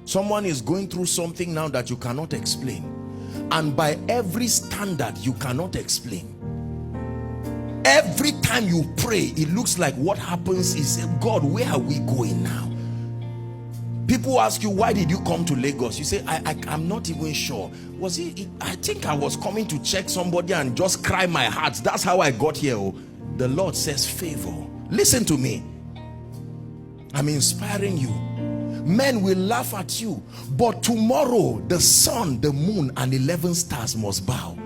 Someone is going through something now that you cannot explain, and by every standard you cannot explain. Every time you pray, it looks like what happens is, God, where are we going now? People ask you, why did you come to Lagos? You say, I'm not even sure. Was it? I think I was coming to check somebody and just cry my heart. That's how I got here. Oh, the Lord says favor. Listen to me. I'm inspiring you. Men will laugh at you, but tomorrow the sun, the moon, and 11 stars must bow.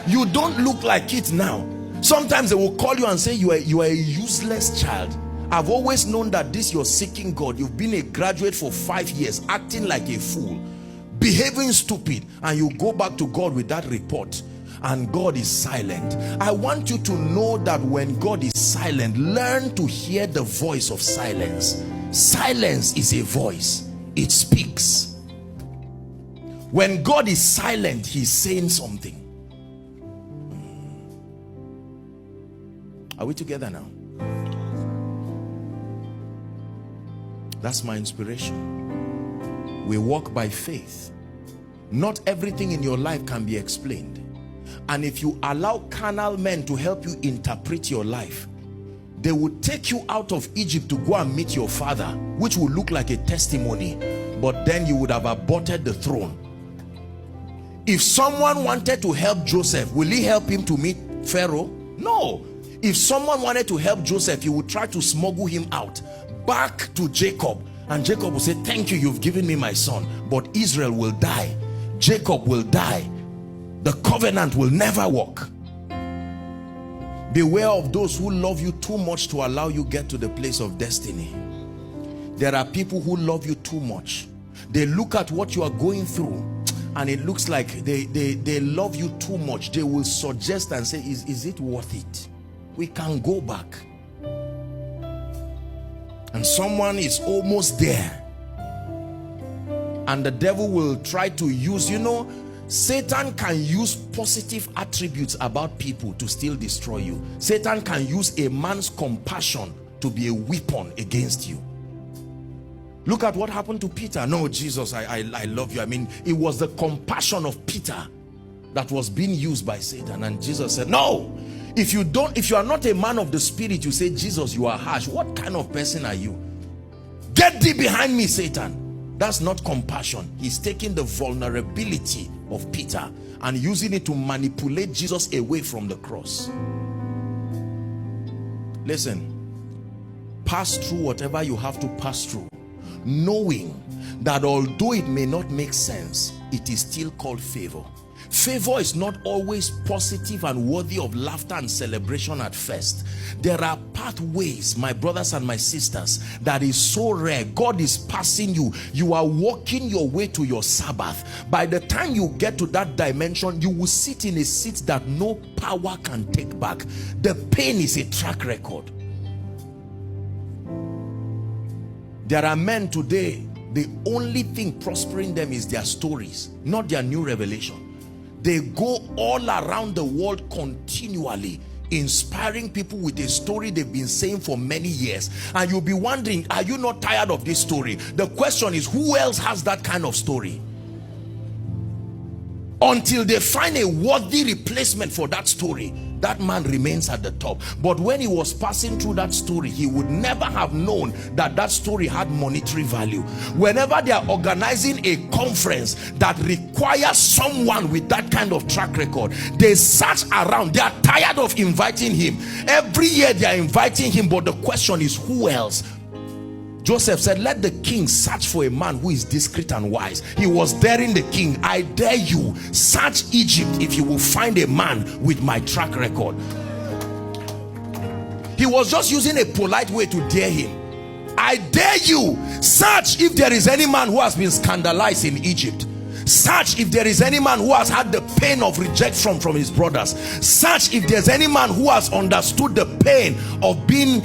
You don't look like it now. Sometimes they will call you and say you are a useless child. I've always known that this you're seeking God. You've been a graduate for 5 years, acting like a fool, behaving stupid, and you go back to God with that report, and God is silent. I want you to know that when God is silent, learn to hear the voice of silence. Silence is a voice. It speaks. When God is silent, he's saying something. Are we together now? That's my inspiration. We walk by faith. Not everything in your life can be explained. And if you allow carnal men to help you interpret your life, they will take you out of Egypt to go and meet your father, which will look like a testimony, but then you would have aborted the throne. If someone wanted to help Joseph, will he help him to meet Pharaoh? No. If someone wanted to help Joseph, he would try to smuggle him out back to Jacob, and Jacob will say, thank you, you've given me my son, but Israel will die, Jacob will die, the covenant will never work. Beware of those who love you too much to allow you get to the place of destiny. There are people who love you too much. They look at what you are going through and it looks like they love you too much. They will suggest and say, is it worth it? We can go back. And someone is almost there, and the devil will try to use, Satan can use positive attributes about people to still destroy you. Satan can use a man's compassion to be a weapon against you. Look at what happened to Peter. No, Jesus, I love you. I mean, it was the compassion of Peter that was being used by Satan. And Jesus said, no, if you are not a man of the spirit, you say, Jesus, you are harsh. What kind of person are you? Get thee behind me, Satan. That's not compassion. He's taking the vulnerability of Peter and using it to manipulate Jesus away from the cross. Listen, pass through whatever you have to pass through, knowing that although it may not make sense, it is still called favor. Favor is not always positive and worthy of laughter and celebration at first. There are pathways, my brothers and my sisters, that is so rare. God is passing you. You are walking your way to your Sabbath. By the time you get to that dimension, you will sit in a seat that no power can take back. The pain is a track record. There are men today, the only thing prospering them is their stories, not their new revelation. They go all around the world continually, inspiring people with a story they've been saying for many years. And you'll be wondering, are you not tired of this story? The question is, who else has that kind of story? Until they find a worthy replacement for that story, that man remains at the top. But when he was passing through that story, he would never have known that that story had monetary value. Whenever they are organizing a conference that requires someone with that kind of track record, they search around. They are tired of inviting him. Every year they are inviting him, but the question is, who else? Joseph said, let the king search for a man who is discreet and wise. He was daring the king. I dare you, search Egypt if you will find a man with my track record. He was just using a polite way to dare him. I dare you, search if there is any man who has been scandalized in Egypt. Search if there is any man who has had the pain of rejection from his brothers. Search if there's any man who has understood the pain of being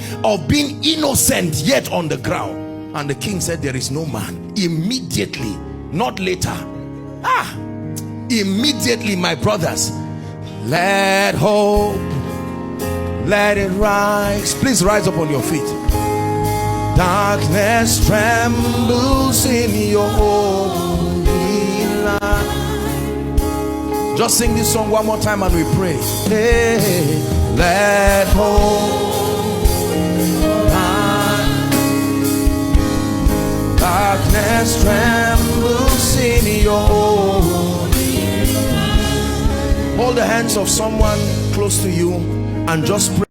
innocent yet on the ground. And the king said, there is no man. Immediately, not later. Immediately, my brothers, let hope, let it rise. Please rise up on your feet. Darkness trembles in your holy light. Just sing this song one more time and we pray. Hey, let hope, darkness trembles in your holy light. Hold the hands of someone close to you and just pray.